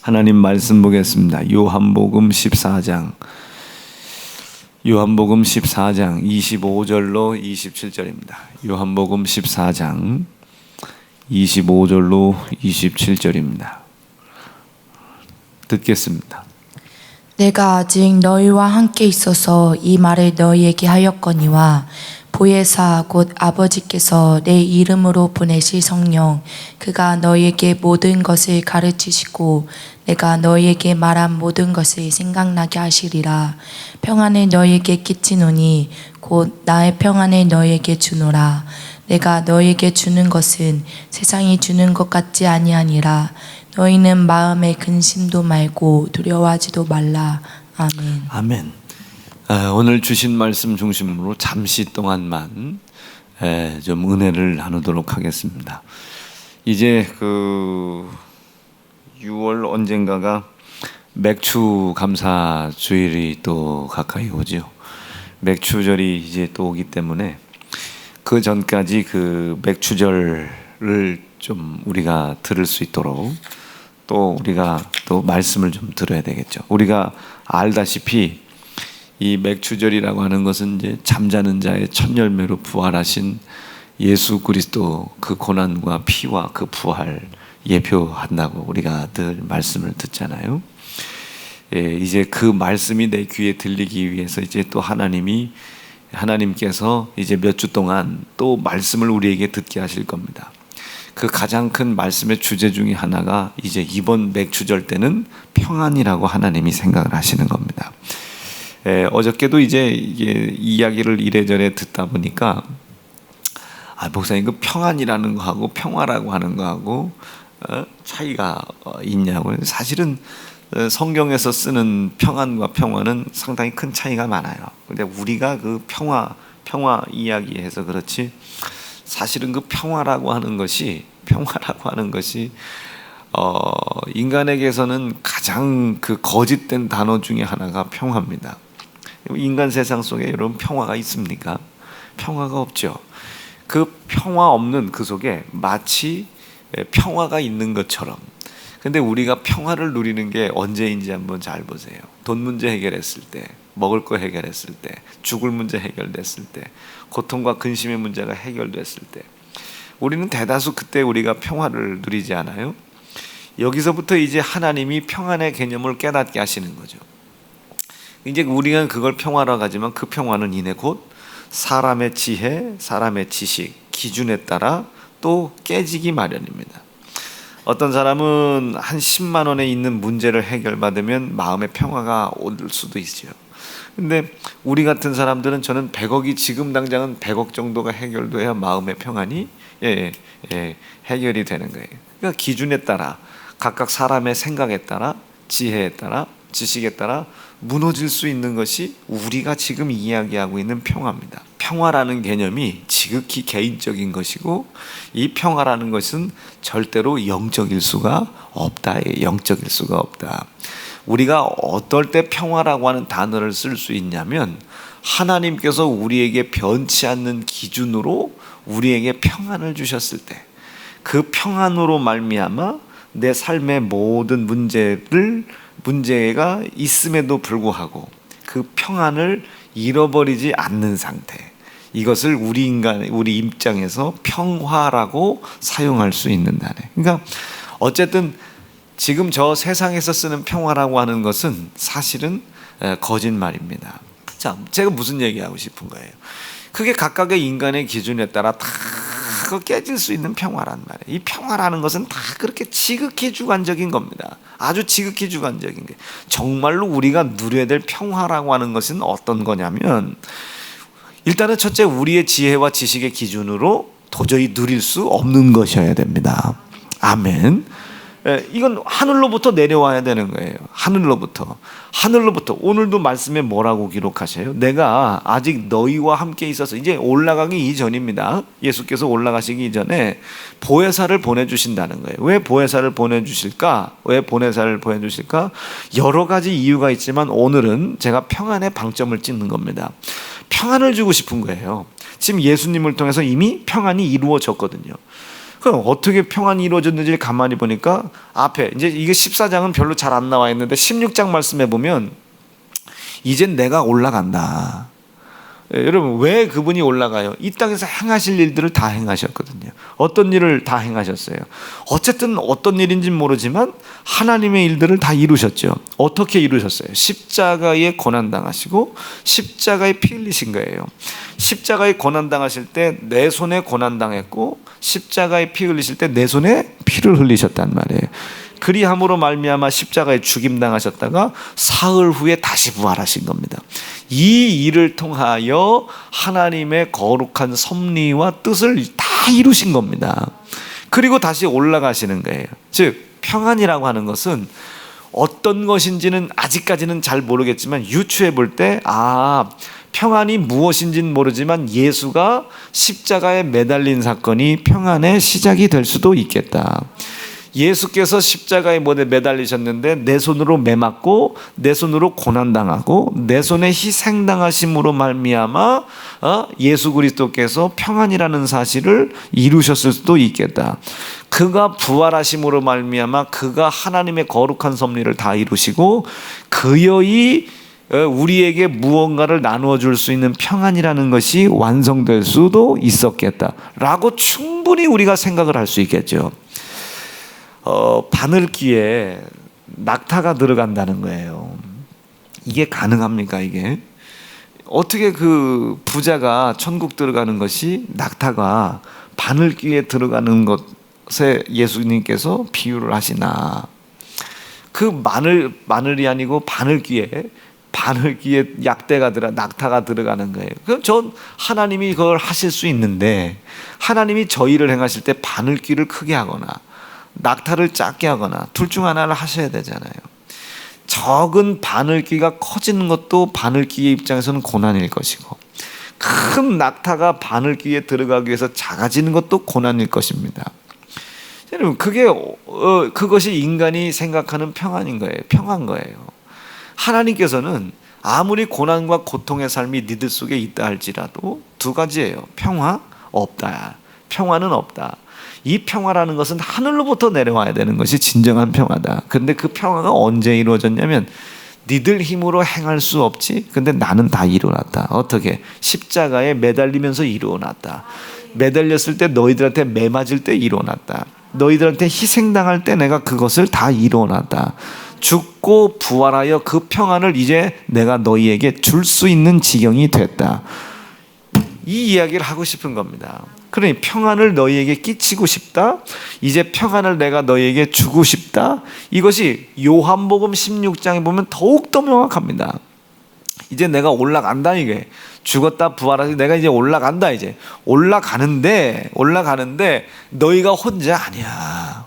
하나님 말씀 보겠습니다. 요한복음 14장 25절로 27절입니다. 요한복음 14장 25절로 27절입니다. 듣겠습니다. 내가 아직 너희와 함께 있어서 이 말을 너희에게 하였거니와 보혜사 곧 아버지께서 내 이름으로 보내실 성령 그가 너희에게 모든 것을 가르치시고 내가 너희에게 말한 모든 것을 생각나게 하시리라. 평안을 너희에게 끼치노니 곧 나의 평안을 너희에게 주노라. 내가 너희에게 주는 것은 세상이 주는 것 같지 아니하니라. 너희는 마음에 근심도 말고 두려워하지도 말라. 아멘. 아멘. 오늘 주신 말씀 중심으로 잠시 동안만 좀 은혜를 나누도록 하겠습니다. 이제 6월 언젠가가 맥주 감사 주일이 또 가까이 오죠. 맥주절이 이제 또 오기 때문에 그 전까지 그 맥주절을 좀 우리가 들을 수 있도록 또 우리가 또 말씀을 좀 들어야 되겠죠. 우리가 알다시피 이 맥주절이라고 하는 것은 이제 잠자는 자의 첫 열매로 부활하신 예수 그리스도 그 고난과 피와 그 부활 예표한다고 우리가 늘 말씀을 듣잖아요. 이제 그 말씀이 내 귀에 들리기 위해서 이제 또 하나님께서 이제 몇 주 동안 또 말씀을 우리에게 듣게 하실 겁니다. 그 가장 큰 말씀의 주제 중에 하나가 이제 이번 맥주절 때는 평안이라고 하나님이 생각을 하시는 겁니다. 어저께도 이제 이게 이야기를 이래저래 듣다 보니까 목사님 그 평안이라는 거하고 평화라고 하는 거하고 차이가 있냐고요. 사실은 성경에서 쓰는 평안과 평화는 상당히 큰 차이가 많아요. 근데 우리가 그 평화 이야기해서 그렇지 사실은 그 평화라고 하는 것이 인간에게서는 가장 그 거짓된 단어 중에 하나가 평화입니다. 인간 세상 속에 여러분 평화가 있습니까? 평화가 없죠. 그 평화 없는 그 속에 마치 평화가 있는 것처럼. 근데 우리가 평화를 누리는 게 언제인지 한번 잘 보세요. 돈 문제 해결했을 때, 먹을 거 해결했을 때, 죽을 문제 해결됐을 때, 고통과 근심의 문제가 해결됐을 때, 우리는 대다수 그때 우리가 평화를 누리지 않아요? 여기서부터 이제 하나님이 평안의 개념을 깨닫게 하시는 거죠. 이제 우리가 그걸 평화라고 하지만 그 평화는 이내 곧 사람의 지혜, 사람의 지식, 기준에 따라 또 깨지기 마련입니다. 어떤 사람은 한 10만 원에 있는 문제를 해결받으면 마음의 평화가 올 수도 있죠. 근데 우리 같은 사람들은 저는 100억이 지금 당장은 100억 정도가 해결돼야 마음의 평안이 해결이 되는 거예요. 그러니까 기준에 따라 각각 사람의 생각에 따라 지혜에 따라 지식에 따라 무너질 수 있는 것이 우리가 지금 이야기하고 있는 평화입니다. 평화라는 개념이 지극히 개인적인 것이고 이 평화라는 것은 절대로 영적일 수가 없다. 영적일 수가 없다. 우리가 어떨 때 평화라고 하는 단어를 쓸 수 있냐면 하나님께서 우리에게 변치 않는 기준으로 우리에게 평안을 주셨을 때 그 평안으로 말미암아 내 삶의 모든 문제가 있음에도 불구하고 그 평안을 잃어버리지 않는 상태, 이것을 우리 입장에서 평화라고 사용할 수 있는 단어. 그러니까 어쨌든 지금 저 세상에서 쓰는 평화라고 하는 것은 사실은 거짓말입니다. 자, 제가 무슨 얘기하고 싶은 거예요? 그게 각각의 인간의 기준에 따라 다 깨질 수 있는 평화란 말이에요. 이 평화라는 것은 다 그렇게 지극히 주관적인 겁니다. 아주 지극히 주관적인 게 정말로 우리가 누려야 될 평화라고 하는 것은 어떤 거냐면 일단은 첫째 우리의 지혜와 지식의 기준으로 도저히 누릴 수 없는 것이어야 됩니다. 아멘. 이건 하늘로부터 내려와야 되는 거예요. 하늘로부터 오늘도 말씀에 뭐라고 기록하셔요? 내가 아직 너희와 함께 있어서 이제 올라가기 이전입니다. 예수께서 올라가시기 이전에 보혜사를 보내주신다는 거예요. 왜 보혜사를 보내주실까? 여러 가지 이유가 있지만 오늘은 제가 평안의 방점을 찍는 겁니다. 평안을 주고 싶은 거예요. 지금 예수님을 통해서 이미 평안이 이루어졌거든요. 그럼 어떻게 평안이 이루어졌는지 가만히 보니까 앞에 이제 이게 14장은 별로 잘 안 나와 있는데 16장 말씀해 보면 이젠 내가 올라간다. 여러분 왜 그분이 올라가요? 이 땅에서 행하실 일들을 다 행하셨거든요. 어떤 일을 다 행하셨어요? 어쨌든 어떤 일인지는 모르지만 하나님의 일들을 다 이루셨죠. 어떻게 이루셨어요? 십자가에 고난당하시고 십자가에 피 흘리신 거예요. 십자가에 고난당하실 때 내 손에 고난당했고 십자가에 피 흘리실 때 내 손에 피를 흘리셨단 말이에요. 그리함으로 말미암아 십자가에 죽임당하셨다가 사흘 후에 다시 부활하신 겁니다. 이 일을 통하여 하나님의 거룩한 섭리와 뜻을 다 이루신 겁니다. 그리고 다시 올라가시는 거예요. 즉 평안이라고 하는 것은 어떤 것인지는 아직까지는 잘 모르겠지만 유추해 볼 때 평안이 무엇인지는 모르지만 예수가 십자가에 매달린 사건이 평안의 시작이 될 수도 있겠다. 예수께서 십자가에 못에 매달리셨는데 내 손으로 매맞고 내 손으로 고난당하고 내 손에 희생당하심으로 말미암아 예수 그리스도께서 평안이라는 사실을 이루셨을 수도 있겠다. 그가 부활하심으로 말미암아 그가 하나님의 거룩한 섭리를 다 이루시고 그여이 우리에게 무언가를 나누어 줄 수 있는 평안이라는 것이 완성될 수도 있었겠다라고 충분히 우리가 생각을 할 수 있겠죠. 바늘귀에 낙타가 들어간다는 거예요. 이게 가능합니까? 이게 어떻게 그 부자가 천국 들어가는 것이 낙타가 바늘귀에 들어가는 것에 예수님께서 비유를 하시나? 그 마늘이 아니고 바늘귀에 낙타가 들어가는 거예요. 그럼 전 하나님이 그걸 하실 수 있는데 하나님이 저 일을 행하실 때 바늘귀를 크게 하거나 낙타를 작게 하거나 둘 중 하나를 하셔야 되잖아요. 적은 바늘귀가 커지는 것도 바늘귀의 입장에서는 고난일 것이고 큰 낙타가 바늘귀에 들어가기 위해서 작아지는 것도 고난일 것입니다. 여러분 그것이 인간이 생각하는 평안인 거예요. 평안 거예요. 하나님께서는 아무리 고난과 고통의 삶이 니들 속에 있다 할지라도 두 가지예요. 평화 없다. 평화는 없다. 이 평화라는 것은 하늘로부터 내려와야 되는 것이 진정한 평화다. 근데 그 평화가 언제 이루어졌냐면 니들 힘으로 행할 수 없지. 근데 나는 다 이루어놨다. 어떻게? 십자가에 매달리면서 이루어놨다. 매달렸을 때 너희들한테 매맞을 때 이루어놨다. 너희들한테 희생당할 때 내가 그것을 다 이루어놨다. 죽고 부활하여 그 평안을 이제 내가 너희에게 줄 수 있는 지경이 됐다. 이 이야기를 하고 싶은 겁니다. 그러니 평안을 너희에게 끼치고 싶다. 이제 평안을 내가 너희에게 주고 싶다. 이것이 요한복음 16장에 보면 더욱더 명확합니다. 이제 내가 올라간다. 이게 죽었다 부활하지 내가 이제 올라간다. 이제 올라가는데 너희가 혼자 아니야.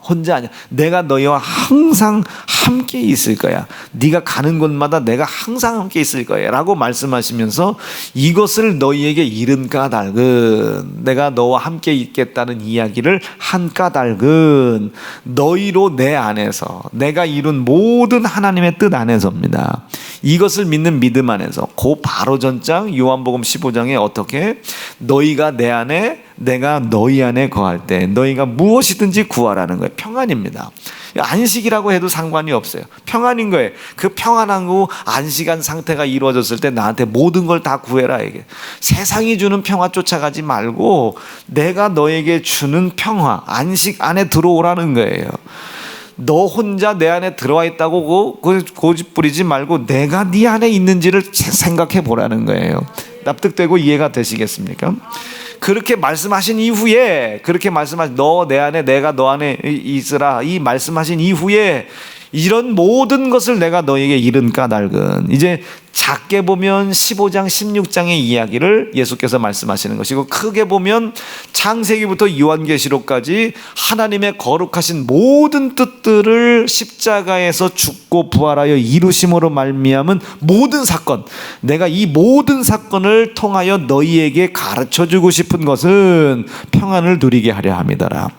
내가 너희와 항상 함께 있을 거야. 네가 가는 곳마다 내가 항상 함께 있을 거야 라고 말씀하시면서 이것을 너희에게 이른 까닭은 내가 너와 함께 있겠다는 이야기를 한 까닭은 너희로 내 안에서 내가 이룬 모든 하나님의 뜻 안에서입니다. 이것을 믿는 믿음 안에서 그 바로 전장 요한복음 15장에 어떻게 너희가 내 안에 내가 너희 안에 거할 때 너희가 무엇이든지 구하라는 거예요. 평안입니다. 안식이라고 해도 상관이 없어요. 평안인 거예요. 그 평안한 거 안식한 상태가 이루어졌을 때 나한테 모든 걸 다 구해라. 이게 세상이 주는 평화 쫓아가지 말고 내가 너에게 주는 평화 안식 안에 들어오라는 거예요. 너 혼자 내 안에 들어와 있다고 고집 부리지 말고 내가 네 안에 있는지를 생각해 보라는 거예요. 납득되고 이해가 되시겠습니까? 그렇게 말씀하신 이후에 너 내 안에 내가 너 안에 있으라 이 말씀하신 이후에 이런 모든 것을 내가 너에게 이른 까닭은 이제 작게 보면 15장 16장의 이야기를 예수께서 말씀하시는 것이고 크게 보면 창세기부터 요한계시록까지 하나님의 거룩하신 모든 뜻들을 십자가에서 죽고 부활하여 이루심으로 말미암은 모든 사건 내가 이 모든 사건을 통하여 너희에게 가르쳐주고 싶은 것은 평안을 누리게 하려 함이더라.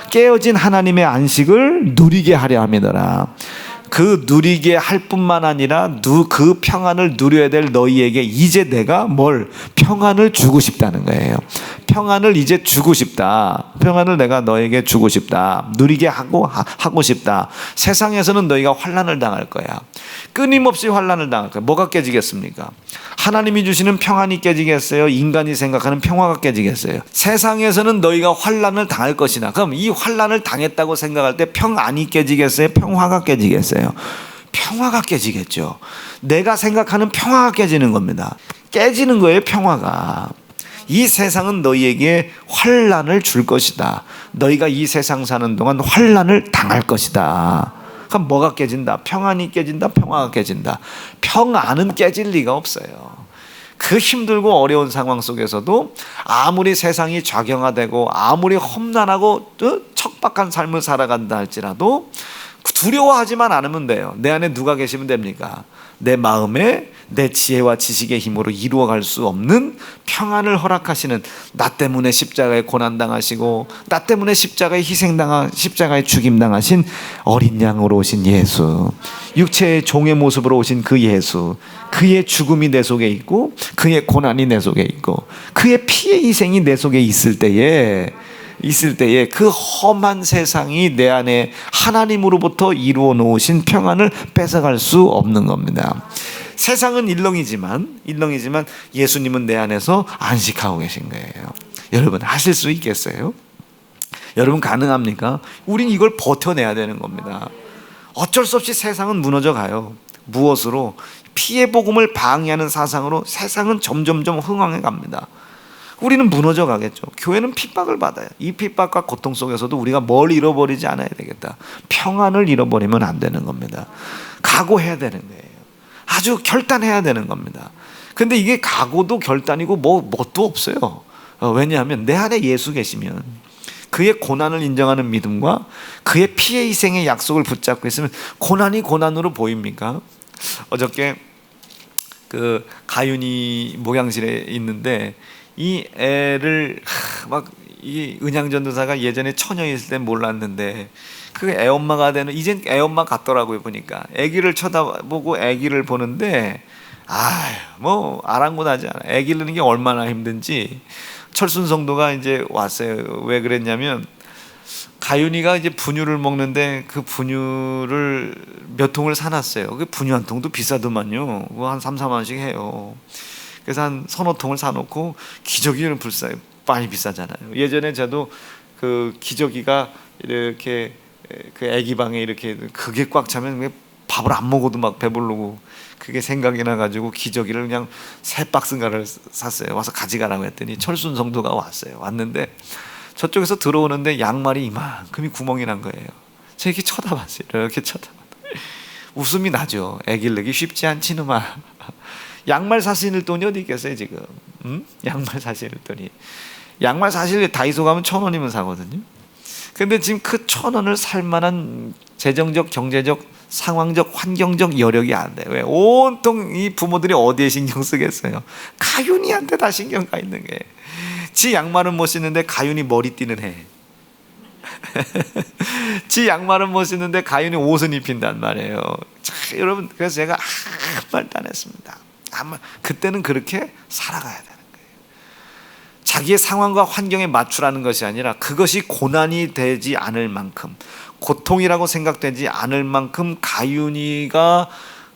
깨어진 하나님의 안식을 누리게 하려 함이더라. 그 누리게 할 뿐만 아니라 그 평안을 누려야 될 너희에게 이제 내가 평안을 주고 싶다는 거예요. 평안을 이제 주고 싶다. 평안을 내가 너에게 주고 싶다. 누리게 하고 싶다. 세상에서는 너희가 환난을 당할 거야. 끊임없이 환난을 당할 거야. 뭐가 깨지겠습니까? 하나님이 주시는 평안이 깨지겠어요? 인간이 생각하는 평화가 깨지겠어요? 세상에서는 너희가 환난을 당할 것이나, 그럼 이 환난을 당했다고 생각할 때 평안이 깨지겠어요? 평화가 깨지겠어요? 평화가 깨지겠죠. 내가 생각하는 평화가 깨지는 겁니다. 깨지는 거예요, 평화가. 이 세상은 너희에게 환난을 줄 것이다. 너희가 이 세상 사는 동안 환난을 당할 것이다. 그럼 뭐가 깨진다? 평안이 깨진다? 평화가 깨진다? 평안은 깨질 리가 없어요. 그 힘들고 어려운 상황 속에서도 아무리 세상이 좌경화되고 아무리 험난하고 척박한 삶을 살아간다 할지라도 두려워하지만 않으면 돼요. 내 안에 누가 계시면 됩니까? 내 마음에 내 지혜와 지식의 힘으로 이루어갈 수 없는 평안을 허락하시는, 나 때문에 십자가에 고난당하시고 나 때문에 십자가에 십자가에 죽임당하신 어린 양으로 오신 예수, 육체의 종의 모습으로 오신 그 예수, 그의 죽음이 내 속에 있고 그의 고난이 내 속에 있고 그의 피의 희생이 내 속에 있을 때에 그 험한 세상이 내 안에 하나님으로부터 이루어 놓으신 평안을 뺏어갈 수 없는 겁니다. 세상은 일렁이지만 예수님은 내 안에서 안식하고 계신 거예요. 여러분, 하실 수 있겠어요? 여러분, 가능합니까? 우린 이걸 버텨내야 되는 겁니다. 어쩔 수 없이 세상은 무너져 가요. 무엇으로? 피해 복음을 방해하는 사상으로 세상은 점점점 흥황해 갑니다. 우리는 무너져 가겠죠. 교회는 핍박을 받아요. 이 핍박과 고통 속에서도 우리가 뭘 잃어버리지 않아야 되겠다. 평안을 잃어버리면 안 되는 겁니다. 각오해야 되는 거예요. 아주 결단해야 되는 겁니다. 근데 이게 각오도 결단이고 뭣도 없어요. 왜냐하면 내 안에 예수 계시면, 그의 고난을 인정하는 믿음과 그의 피해 희생의 약속을 붙잡고 있으면 고난이 고난으로 보입니까? 어저께 그 가윤이 목양실에 있는데 이 애를 이 은양전도사가 예전에 처녀였을 땐 몰랐는데 그 애엄마가 되는, 이젠 애엄마 같더라고요. 보니까 애기를 쳐다보고 애기를 보는데 아랑곳하지 않아. 애기 기르는 게 얼마나 힘든지. 철순 성도가 이제 왔어요. 왜 그랬냐면 가윤이가 이제 분유를 먹는데 그 분유를 몇 통을 사놨어요. 그 분유 한 통도 비싸더만요. 그거 한 3, 4만 원씩 해요. 그래서 한 서너 통을 사놓고, 기저귀는 많이 비싸잖아요. 예전에 저도 그 기저귀가 이렇게 그 아기 방에 이렇게 그게 꽉 차면 밥을 안 먹어도 막 배부르고, 그게 생각이 나가지고 기저귀를 그냥 3박스인가를 샀어요. 와서 가져가라고 했더니 철순 성도가 왔는데 저쪽에서 들어오는데 양말이 이만큼이 구멍이 난 거예요. 저 이렇게 쳐다봤어요. 이렇게 쳐다봤어요. 웃음이 나죠. 애기를 내기 쉽지 않지 놈아. 양말 사실 돈이 어디 있겠어요 지금? 양말 사실 돈이. 양말 사실 다이소 가면 1,000원이면 사거든요. 근데 지금 그 1,000원을 살 만한 재정적, 경제적, 상황적, 환경적 여력이 안 돼요. 왜? 온통 이 부모들이 어디에 신경 쓰겠어요? 가윤이한테 다 신경 가 있는 게. 지 양말은 못 신는데 가윤이 머리띠는 해. 지 양말은 못 신는데 가윤이 옷은 입힌단 말이에요. 자, 여러분, 그래서 제가 아무 말도 안 했습니다. 그때는 그렇게 살아가야 되는 거예요. 자기의 상황과 환경에 맞추라는 것이 아니라 그것이 고난이 되지 않을 만큼, 고통이라고 생각되지 않을 만큼 가윤이가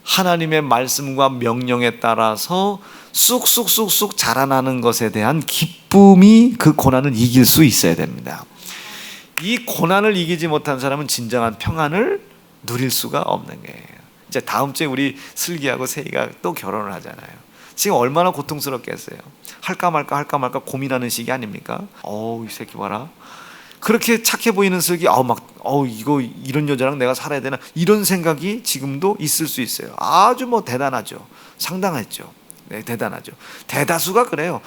하나님의 말씀과 명령에 따라서 쑥쑥쑥쑥 자라나는 것에 대한 기쁨이 그 고난을 이길 수 있어야 됩니다. 이 고난을 이기지 못한 사람은 진정한 평안을 누릴 수가 없는 거예요. 이제 다음 주에 우리 슬기하고 세희가 또 결혼을 하잖아요. 지금 얼마나 고통스럽겠어요. 할까 말까 고민하는 시기 아닙니까? 이 새끼 봐라. 그렇게 착해 보이는 슬기, 이거 이런 여자랑 내가 살아야 되나, 이런 생각이 지금도 있을 수 있어요. 아주 대단하죠. 상당했죠. 네, 대단하죠. 대다수가 그래요.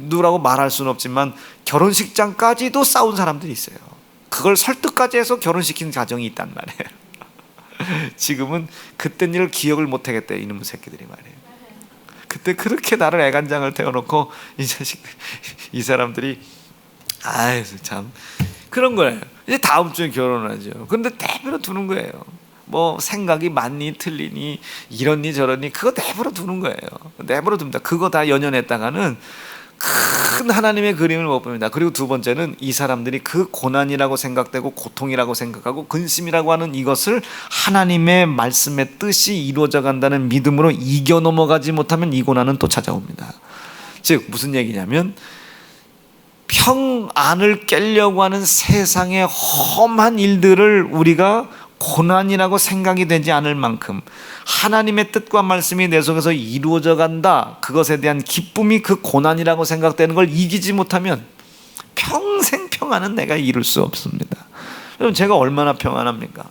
누구라고 말할 수는 없지만 결혼식장까지도 싸운 사람들이 있어요. 그걸 설득까지 해서 결혼시킨 가정이 있단 말이에요. 지금은 그땐 일을 기억을 못하겠대, 이놈의 새끼들이 말이에요. 그때 그렇게 나를 애간장을 태워놓고 이 사람들이 참 그런 거예요. 이제 다음 주에 결혼하죠. 그런데 대변을 두는 거예요. 뭐 생각이 맞니 틀리니 이러니 저러니 그거 내버려 두는 거예요. 내버려 둡니다. 그거 다 연연했다가는 큰 하나님의 그림을 못 봅니다. 그리고 두 번째는 이 사람들이 그 고난이라고 생각되고 고통이라고 생각하고 근심이라고 하는 이것을 하나님의 말씀의 뜻이 이루어져 간다는 믿음으로 이겨 넘어가지 못하면 이 고난은 또 찾아옵니다. 즉 무슨 얘기냐면 평안을 깨려고 하는 세상의 험한 일들을 우리가 고난이라고 생각이 되지 않을 만큼 하나님의 뜻과 말씀이 내 속에서 이루어져 간다, 그것에 대한 기쁨이 그 고난이라고 생각되는 걸 이기지 못하면 평생 평안은 내가 이룰 수 없습니다. 여러분, 제가 얼마나 평안합니까?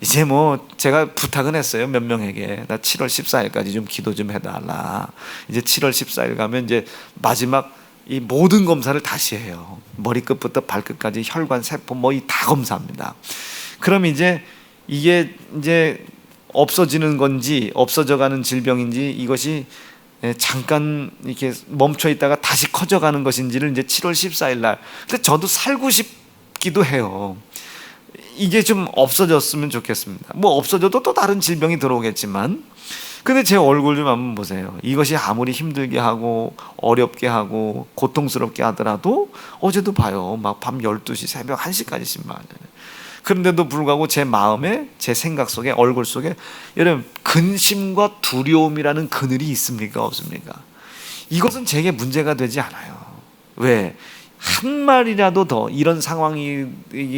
이제 뭐 제가 부탁은 했어요. 몇 명에게. 나 7월 14일까지 좀 기도 좀 해달라. 이제 7월 14일 가면 이제 마지막 이 모든 검사를 다시 해요. 머리끝부터 발끝까지 혈관, 세포 뭐 이 다 검사합니다. 그럼 이제 이게 이제 없어지는 건지 없어져가는 질병인지 이것이 잠깐 이렇게 멈춰 있다가 다시 커져가는 것인지를 이제 7월 14일 날. 근데 저도 살고 싶기도 해요. 이게 좀 없어졌으면 좋겠습니다. 뭐 없어져도 또 다른 질병이 들어오겠지만, 근데 제 얼굴 좀 한번 보세요. 이것이 아무리 힘들게 하고 어렵게 하고 고통스럽게 하더라도 어제도 봐요. 막 밤 12시 새벽 1시까지 신만. 그런데도 불구하고 제 마음에, 제 생각 속에, 얼굴 속에 여러분 근심과 두려움이라는 그늘이 있습니까? 없습니까? 이것은 제게 문제가 되지 않아요. 왜? 한 말이라도 더, 이런 상황이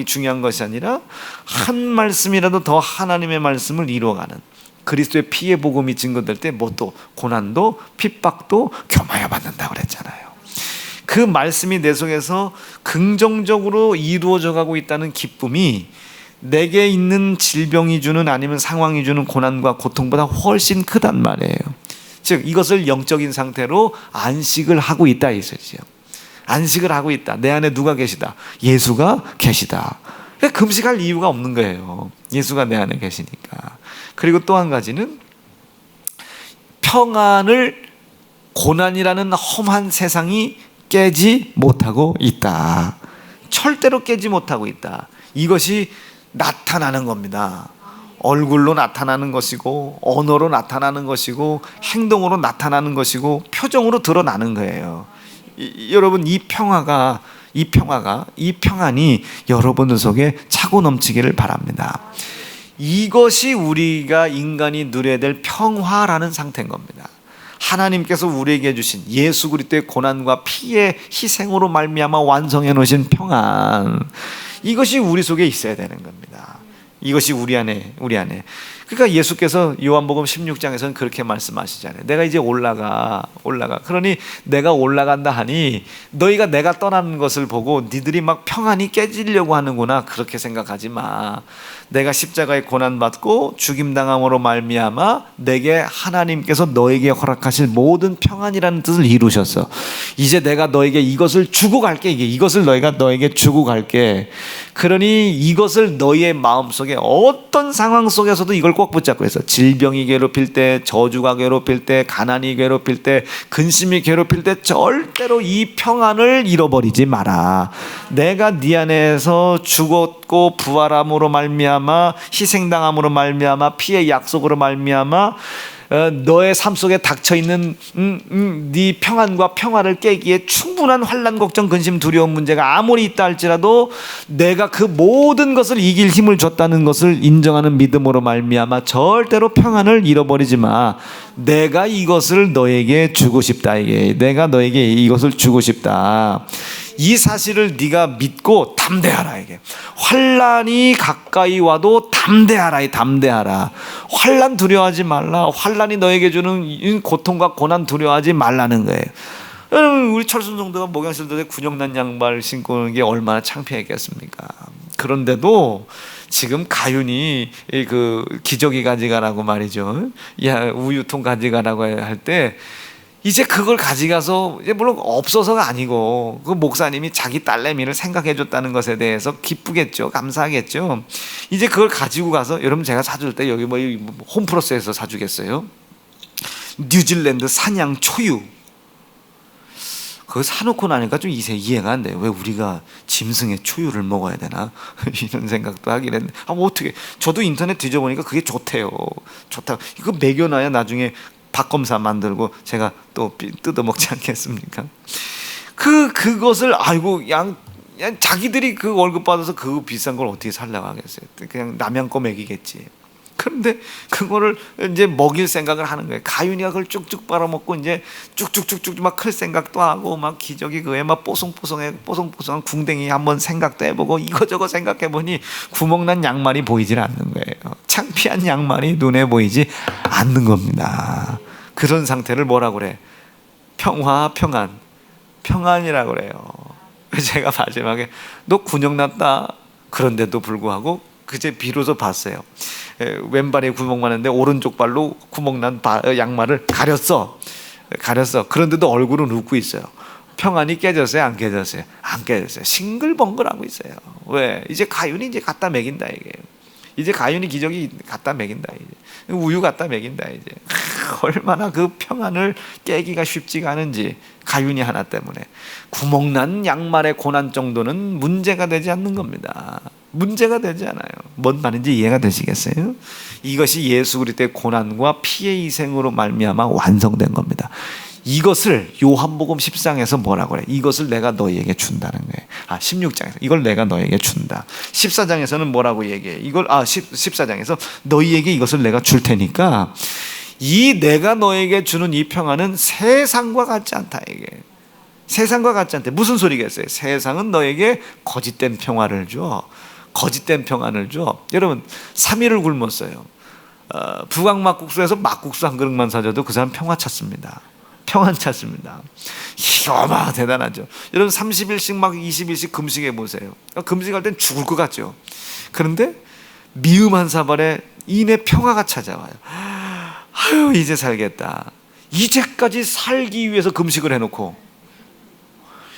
중요한 것이 아니라 한 말씀이라도 더 하나님의 말씀을 이루어가는 그리스도의 피의 복음이 증거될 때 뭐 또 고난도 핍박도 겸하여 받는다고 그랬잖아요. 그 말씀이 내 속에서 긍정적으로 이루어져 가고 있다는 기쁨이 내게 있는 질병이 주는, 아니면 상황이 주는 고난과 고통보다 훨씬 크단 말이에요. 즉 이것을 영적인 상태로 안식을 하고 있다 이거죠. 안식을 하고 있다. 내 안에 누가 계시다? 예수가 계시다. 금식할 이유가 없는 거예요. 예수가 내 안에 계시니까. 그리고 또 한 가지는 평안을 고난이라는 험한 세상이 깨지 못하고 있다. 절대로 깨지 못하고 있다. 이것이 나타나는 겁니다. 얼굴로 나타나는 것이고, 언어로 나타나는 것이고, 행동으로 나타나는 것이고, 표정으로 드러나는 거예요. 여러분, 이 평안이 여러분 속에 차고 넘치기를 바랍니다. 이것이 우리가 인간이 누려야 될 평화라는 상태인 겁니다. 하나님께서 우리에게 주신 예수 그리스도의 고난과 피의 희생으로 말미암아 완성해 놓으신 평안, 이것이 우리 속에 있어야 되는 겁니다. 이것이 우리 안에. 그러니까 예수께서 요한복음 16장에서는 그렇게 말씀하시잖아요. 내가 이제 올라가. 그러니 내가 올라간다 하니 너희가 내가 떠나는 것을 보고 니들이 막 평안이 깨지려고 하는구나, 그렇게 생각하지 마. 내가 십자가에 고난받고 죽임당함으로 말미암아 내게 하나님께서 너에게 허락하실 모든 평안이라는 뜻을 이루셨어. 이제 내가 너에게 이것을 주고 갈게. 이것을 너에게 주고 갈게. 그러니 이것을 너희의 마음속에 어떤 상황 속에서도 이걸 꼭 붙잡고 있어. 질병이 괴롭힐 때, 저주가 괴롭힐 때, 가난이 괴롭힐 때, 근심이 괴롭힐 때 절대로 이 평안을 잃어버리지 마라. 내가 네 안에서 죽었고 부활함으로 말미암아, 희생당함으로 말미암아, 피의 약속으로 말미암아 너의 삶 속에 닥쳐있는 네 평안과 평화를 깨기에 충분한 환난, 걱정, 근심, 두려움 문제가 아무리 있다 할지라도 내가 그 모든 것을 이길 힘을 줬다는 것을 인정하는 믿음으로 말미암아 절대로 평안을 잃어버리지 마. 내가 이것을 너에게 주고 싶다. 내가 너에게 이것을 주고 싶다. 이 사실을 네가 믿고 담대하라. 이게 환난이 가까이 와도 담대하라. 환난 두려워하지 말라. 환난이 너에게 주는 고통과 고난 두려워하지 말라는 거예요. 여러분, 우리 철순 성도가 목양실도에 군용난 양말 신고 오는 게 얼마나 창피했겠습니까? 그런데도 지금 가윤이 그 기저귀 가져가라고 말이죠. 야, 우유통 가져가라고 할 때 이제 그걸 가져가서, 이제 물론 없어서가 아니고 그 목사님이 자기 딸내미를 생각해 줬다는 것에 대해서 기쁘겠죠. 감사하겠죠. 이제 그걸 가지고 가서, 여러분 제가 사줄 때 여기 뭐 홈플러스에서 사주겠어요? 뉴질랜드 산양 초유. 그거 사놓고 나니까 좀 이해가 안 돼요. 왜 우리가 짐승의 초유를 먹어야 되나 이런 생각도 하긴 했는데, 뭐 어떻게, 저도 인터넷 뒤져보니까 그게 좋대요. 좋다. 이거 먹여놔야 나중에 박검사 만들고 제가 또 뜯어먹지 않겠습니까? 그것을 아이고 그냥 자기들이 그 월급 받아서 그 비싼 걸 어떻게 살려고 하겠어요. 그냥 남양 거 먹이겠지. 그런데 그거를 이제 먹일 생각을 하는 거예요. 가윤이가 그걸 쭉쭉 빨아먹고 이제 쭉쭉쭉쭉 막 클 생각도 하고 막 기저귀 그에 막 뽀송뽀송한 궁뎅이 한번 생각도 해보고 이거저거 생각해보니 구멍난 양말이 보이질 않는 거예요. 창피한 양말이 눈에 보이지 않는 겁니다. 그런 상태를 뭐라 그래? 평안이라고 그래요. 제가 마지막에 너 군형났다 그런데도 불구하고 그제 비로소 봤어요. 왼발에 구멍 많은데 오른쪽 발로 구멍난 양말을 가렸어. 그런데도 얼굴은 웃고 있어요. 평안이 깨졌어요? 안 깨졌어요? 안 깨졌어요. 싱글벙글하고 있어요. 왜? 이제 가윤이 이제 갖다 먹인다 이게. 이제 가윤이 기저귀 갖다 먹인다 이제. 우유 갖다 먹인다 이제. 얼마나 그 평안을 깨기가 쉽지가 않은지, 가윤이 하나 때문에. 구멍난 양말의 고난 정도는 문제가 되지 않는 겁니다. 문제가 되지 않아요. 뭔 말인지 이해가 되시겠어요? 이것이 예수 그리스도의 고난과 피의 희생으로 말미암아 완성된 겁니다. 이것을 요한복음 10장에서 뭐라고 그래? 이것을 내가 너희에게 준다는 거예요. 16장에서 이걸 내가 너희에게 준다. 14장에서는 뭐라고 얘기해? 14장에서 너희에게 이것을 내가 줄 테니까 이 내가 너에게 주는 이 평안은 세상과 같지 않다 이게. 세상과 같지 않대. 무슨 소리겠어요? 세상은 너에게 거짓된 평화를 줘. 거짓된 평안을 줘. 여러분 3일을 굶었어요. 부각막국수에서 막국수 한 그릇만 사줘도 그 사람 평화 찾습니다. 평안 찾습니다. 이거 대단하죠. 여러분 30일씩 막 20일씩 금식해 보세요. 금식할 땐 죽을 것 같죠. 그런데 미음 한 사발에 이내 평화가 찾아와요. 아유 이제 살겠다. 이제까지 살기 위해서 금식을 해놓고,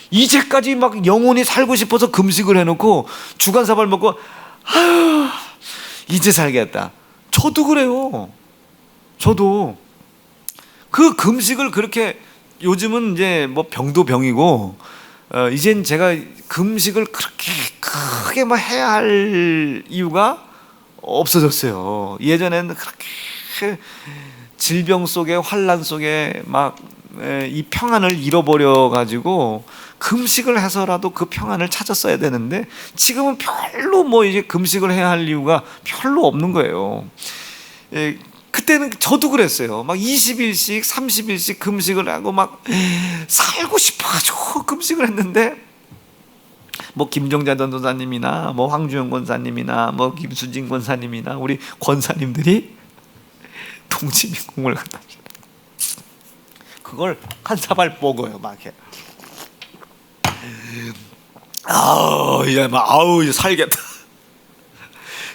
이제까지 막 영원히 살고 싶어서 금식을 해놓고 주간사발 먹고 아유 이제 살겠다. 저도 그래요. 저도 그 금식을 그렇게, 요즘은 이제 뭐 병도 병이고 이젠 제가 금식을 그렇게 크게 뭐 해야 할 이유가 없어졌어요. 예전에는 그렇게 질병 속에 환난 속에 막 이 평안을 잃어버려 가지고 금식을 해서라도 그 평안을 찾았어야 되는데 지금은 별로 뭐 이제 금식을 해야 할 이유가 별로 없는 거예요. 그때는 저도 그랬어요. 막 20일씩 30일씩 금식을 하고 막 살고 싶어가지고 금식을 했는데, 뭐 김종자 전도사님이나 뭐 황주영 권사님이나 뭐 김수진 권사님이나 우리 권사님들이 동치미국을 갖다 줘. 그걸 한 사발 먹어요. 막 이렇게. 이제 살겠다.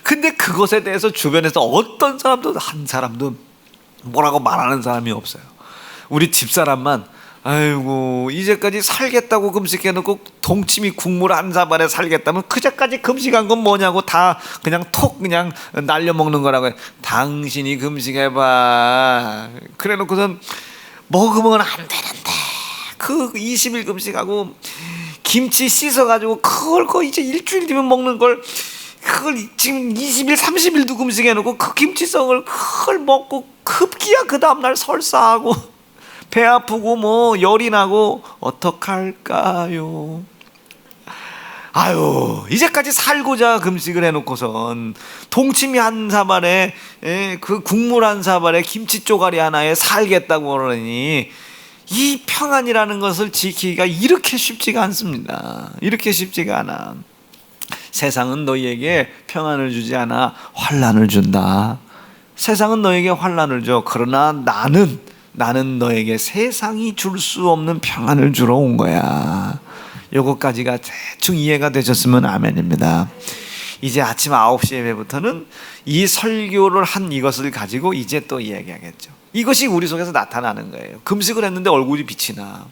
근데 그것에 대해서 주변에서 어떤 사람도, 한 사람도 뭐라고 말하는 사람이 없어요. 우리 집사람만 아이고 이제까지 살겠다고 금식해놓고 동치미 국물 한 사발에 살겠다면 그제까지 금식한 건 뭐냐고 다 그냥 톡 그냥 날려먹는 거라고 해. 당신이 금식해봐. 그래놓고선 먹으면 안 되는데 그 20일 금식하고 김치 씻어가지고 그걸 이제 일주일 뒤면 먹는 걸, 그걸 지금 20일 30일도 금식해놓고 그 김치성을 그걸 먹고 급기야 그 다음날 설사하고 배 아프고 뭐 열이 나고 어떡할까요? 아유 이제까지 살고자 금식을 해놓고선 동치미 한 사발에 그 국물 한 사발에 김치 쪼가리 하나에 살겠다고 그러니 이 평안이라는 것을 지키기가 이렇게 쉽지가 않습니다. 이렇게 쉽지가 않아. 세상은 너희에게 평안을 주지 않아 환난을 준다. 세상은 너에게 환난을 줘. 그러나 나는 너에게 세상이 줄 수 없는 평안을 주러 온 거야. 요거까지가 대충 이해가 되셨으면 아멘입니다. 이제 아침 9시 예배부터는 이 설교를 한 이것을 가지고 이제 또 이야기하겠죠. 이것이 우리 속에서 나타나는 거예요. 금식을 했는데 얼굴이 빛이 나.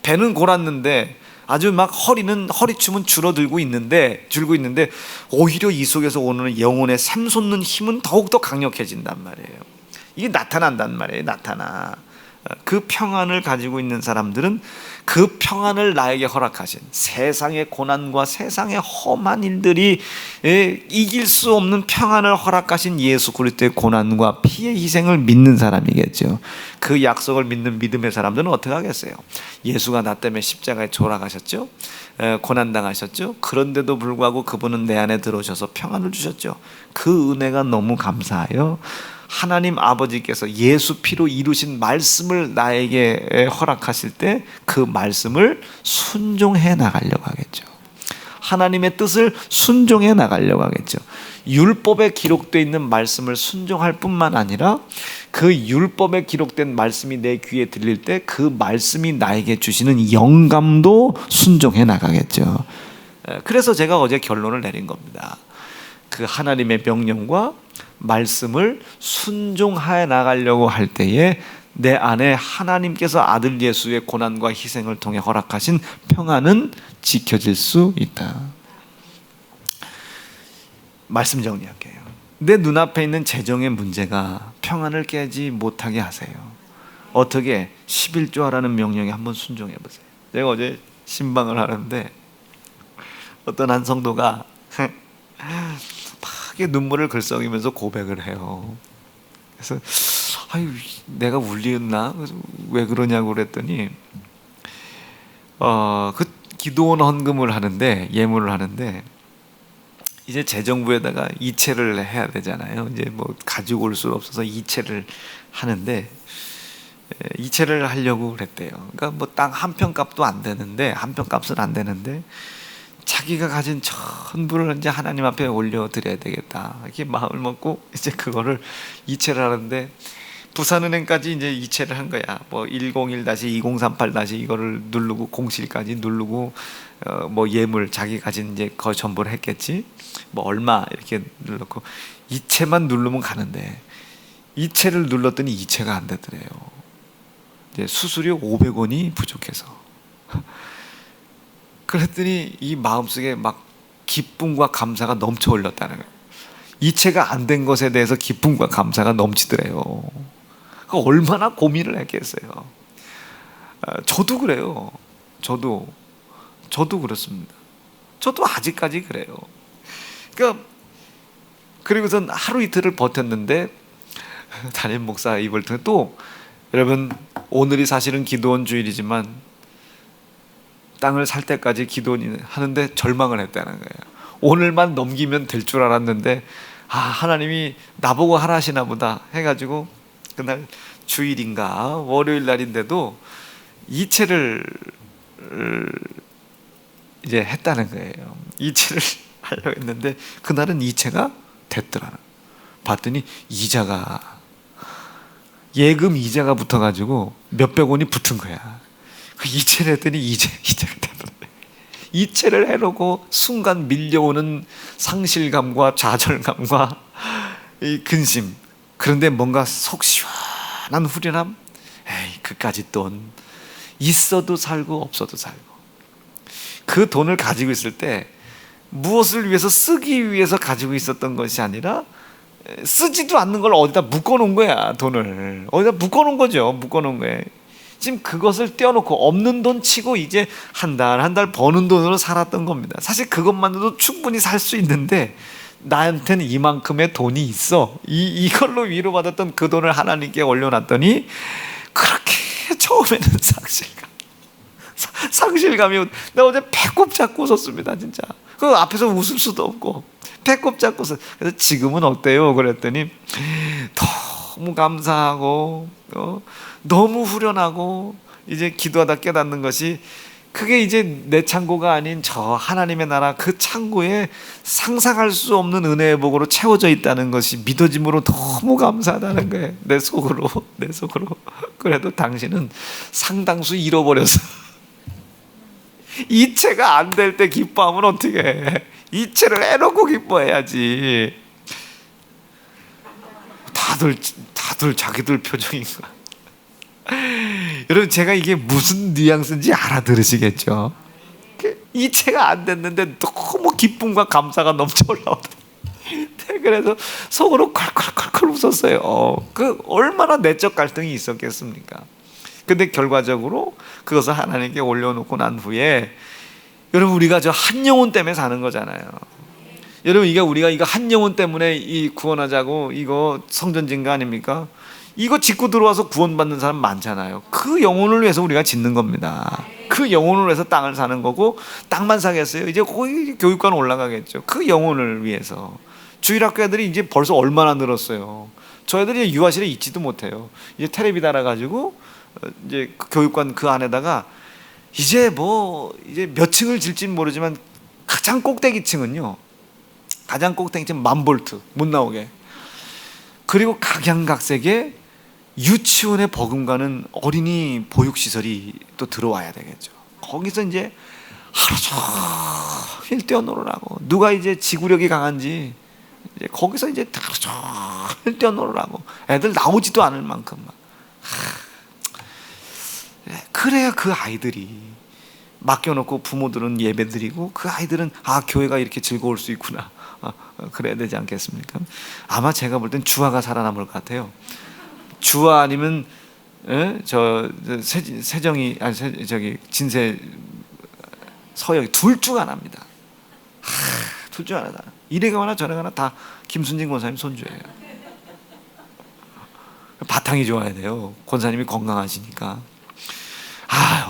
배는 골았는데 아주 막 허리춤은 줄고 있는데 오히려 이 속에서 오는 영혼의 샘솟는 힘은 더욱더 강력해진단 말이에요. 이게 나타난단 말이에요. 나타나. 그 평안을 가지고 있는 사람들은 그 평안을 나에게 허락하신, 세상의 고난과 세상의 험한 일들이 이길 수 없는 평안을 허락하신 예수 그리스도의 고난과 피의 희생을 믿는 사람이겠죠. 그 약속을 믿는 믿음의 사람들은 어떻게 하겠어요? 예수가 나 때문에 십자가에 돌아가셨죠. 고난당하셨죠. 그런데도 불구하고 그분은 내 안에 들어오셔서 평안을 주셨죠. 그 은혜가 너무 감사해요. 하나님 아버지께서 예수 피로 이루신 말씀을 나에게 허락하실 때 그 말씀을 순종해 나가려고 하겠죠. 하나님의 뜻을 순종해 나가려고 하겠죠. 율법에 기록되어 있는 말씀을 순종할 뿐만 아니라 그 율법에 기록된 말씀이 내 귀에 들릴 때 그 말씀이 나에게 주시는 영감도 순종해 나가겠죠. 그래서 제가 어제 결론을 내린 겁니다. 그 하나님의 명령과 말씀을 순종하여 나가려고 할 때에 내 안에 하나님께서 아들 예수의 고난과 희생을 통해 허락하신 평안은 지켜질 수 있다. 말씀 정리할게요. 내 눈앞에 있는 재정의 문제가 평안을 깨지 못하게 하세요. 어떻게? 11조하라는 명령에 한번 순종해 보세요. 제가 어제 신방을 하는데 어떤 한 성도가 크게 눈물을 글썽이면서 고백을 해요. 그래서 아유, 내가 울리었나? 왜 그러냐고 그랬더니 그 기도원 헌금을 하는데, 예물을 하는데 이제 재정부에다가 이체를 해야 되잖아요. 이제 뭐 가지고 올 수 없어서 이체를 하는데 이체를 하려고 그랬대요. 그러니까 뭐 땅 한 평 값도 안 되는데, 한 평 값은 안 되는데 자기가 가진 전부를 이제 하나님 앞에 올려드려야 되겠다 이렇게 마음을 먹고 이제 그거를 이체를 하는데, 부산은행까지 이제 이체를 한 거야. 뭐 101-2038- 이거를 누르고 07까지 누르고 뭐 예물 자기 가진 이제 거 전부를 했겠지. 뭐 얼마 이렇게 눌렀고 이체만 누르면 가는데 이체를 눌렀더니 이체가 안 되더래요. 이제 수수료 500원이 부족해서. 그랬더니 이 마음속에 막 기쁨과 감사가 넘쳐 흘렀다는 거예요. 이체가 안 된 것에 대해서 기쁨과 감사가 넘치더래요. 얼마나 고민을 했겠어요. 저도 그래요. 저도 그렇습니다. 저도 아직까지 그래요. 그리고선 하루 이틀을 버텼는데 담임 목사 입을 통해 또, 여러분 오늘이 사실은 기도원 주일이지만 땅을 살 때까지 기도원 하는데 절망을 했다는 거예요. 오늘만 넘기면 될 줄 알았는데 하나님이 나보고 하라시나 보다 해가지고 그날 주일인가 월요일 날인데도 이체를 이제 했다는 거예요. 이체를 하려고 했는데 그날은 이체가 됐더라. 봤더니 이자가, 예금 이자가 붙어가지고 몇백 원이 붙은 거야. 그 이체를 했더니 이자가 되더라. 이체를 해놓고 순간 밀려오는 상실감과 좌절감과 이 근심, 그런데 뭔가 속 시원한 후련함. 에이, 그까짓 돈 있어도 살고 없어도 살고. 그 돈을 가지고 있을 때 무엇을 위해서 쓰기 위해서 가지고 있었던 것이 아니라 쓰지도 않는 걸 어디다 묶어놓은 거야. 돈을 어디다 묶어놓은 거죠. 묶어놓은 거예요. 지금 그것을 떼어놓고 없는 돈 치고 이제 한 달 버는 돈으로 살았던 겁니다. 사실 그것만으로도 충분히 살 수 있는데 나한테는 이만큼의 돈이 있어. 이걸로 위로받았던 그 돈을 하나님께 올려놨더니 그렇게 처음에는 상실감이, 내가 어제 배꼽 잡고 웃었습니다. 진짜 그 앞에서 웃을 수도 없고 배꼽 잡고 웃었어요. 그래서 지금은 어때요? 그랬더니 너무 감사하고 너무 후련하고, 이제 기도하다 깨닫는 것이 그게 이제 내 창고가 아닌 저 하나님의 나라 그 창고에 상상할 수 없는 은혜의 복으로 채워져 있다는 것이 믿어짐으로 너무 감사하다는 거예요. 내 속으로. 그래도 당신은 상당수 잃어버려서 이체가 안 될 때 기뻐하면 어떻게 해? 이체를 해놓고 기뻐해야지. 다들 자기들 표정인 거야. 여러분, 제가 이게 무슨 뉘앙스인지 알아들으시겠죠? 이체가 안 됐는데 너무 기쁨과 감사가 넘쳐 올라오더라고요. 그래서 속으로 컬컬컬컬 웃었어요. 그 얼마나 내적 갈등이 있었겠습니까? 근데 결과적으로 그것을 하나님께 올려놓고 난 후에 여러분 우리가 저 한 영혼 때문에 사는 거잖아요. 여러분 우리가 이거 한 영혼 때문에 이 구원하자고 이거 성전 짓는 거 아닙니까? 이거 짓고 들어와서 구원받는 사람 많잖아요. 그 영혼을 위해서 우리가 짓는 겁니다. 그 영혼을 위해서 땅을 사는 거고, 땅만 사겠어요? 이제 거기 교육관 올라가겠죠. 그 영혼을 위해서. 주일학교 애들이 이제 벌써 얼마나 늘었어요. 저 애들이 유아실에 있지도 못해요. 이제 텔레비 달아가지고 이제 그 교육관 그 안에다가 이제 몇 층을 질지는 모르지만 가장 꼭대기층은요, 가장 꼭대기층 1000V 못 나오게, 그리고 각양각색의 유치원에 버금가는 어린이 보육시설이 또 들어와야 되겠죠. 거기서 이제 하루 종일 뛰어놀으라고, 누가 이제 지구력이 강한지 이제 거기서 이제 하루 종일 뛰어놀으라고, 애들 나오지도 않을 만큼 막. 그래야 그 아이들이 맡겨놓고 부모들은 예배드리고 그 아이들은 교회가 이렇게 즐거울 수 있구나, 그래야 되지 않겠습니까? 아마 제가 볼 땐 주화가 살아남을 것 같아요. 주화 아니면 세정이 아니 저기 진세 서영이 둘 중 하나입니다. 둘 중 하나다. 이래 가나 저래 가나 다 김순진 권사님 손주예요. 바탕이 좋아야 돼요. 권사님이 건강하시니까.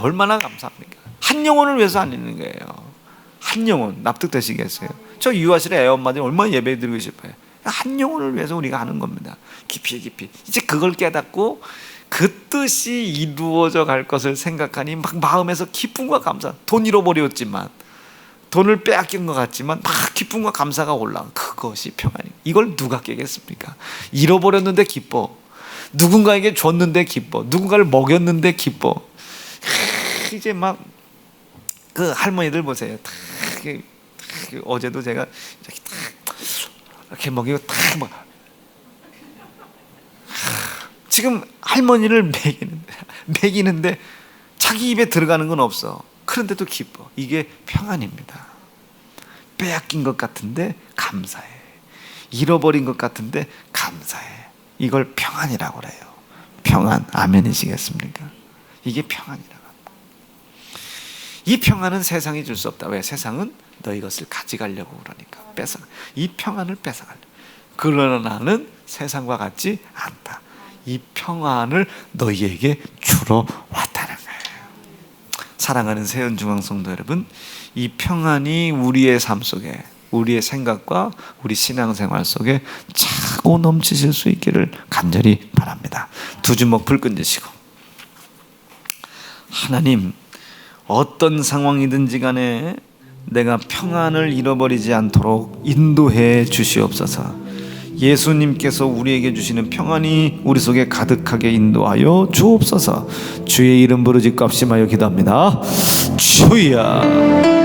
얼마나 감사합니까? 한 영혼을 위해서 안 있는 거예요. 한 영혼 납득되시겠어요? 저 유아실에 애 엄마들이 얼마나 예배 드리고 싶어요. 한 영혼을 위해서 우리가 하는 겁니다. 깊이 이제 그걸 깨닫고 그 뜻이 이루어져 갈 것을 생각하니 막 마음에서 기쁨과 감사, 돈 잃어버렸지만, 돈을 빼앗긴 것 같지만 막 기쁨과 감사가 올라가. 그것이 평안이에요. 이걸 누가 깨겠습니까? 잃어버렸는데 기뻐, 누군가에게 줬는데 기뻐, 누군가를 먹였는데 기뻐. 이제 막 그 할머니들 보세요. 어제도 제가 이렇게 먹이고 지금 할머니를 먹이는데 자기 입에 들어가는 건 없어. 그런데도 기뻐. 이게 평안입니다. 빼앗긴 것 같은데 감사해. 잃어버린 것 같은데 감사해. 이걸 평안이라고 그래요. 평안. 아멘이시겠습니까? 이게 평안이라고. 이 평안은 세상이 줄 수 없다. 왜? 세상은 너희 것을 가져가려고 그러니까 이 평안을 뺏어가려고. 그러나 나는 세상과 같지 않다. 이 평안을 너희에게 주러 왔다는 거예요. 사랑하는 세연중앙성도 여러분, 이 평안이 우리의 삶 속에, 우리의 생각과 우리 신앙생활 속에 차고 넘치실 수 있기를 간절히 바랍니다. 두 주먹 불끈 드시고, 하나님, 어떤 상황이든지 간에 내가 평안을 잃어버리지 않도록 인도해 주시옵소서. 예수님께서 우리에게 주시는 평안이 우리 속에 가득하게 인도하여 주옵소서. 주의 이름 부르짖고 합심하여 기도합니다. 주여.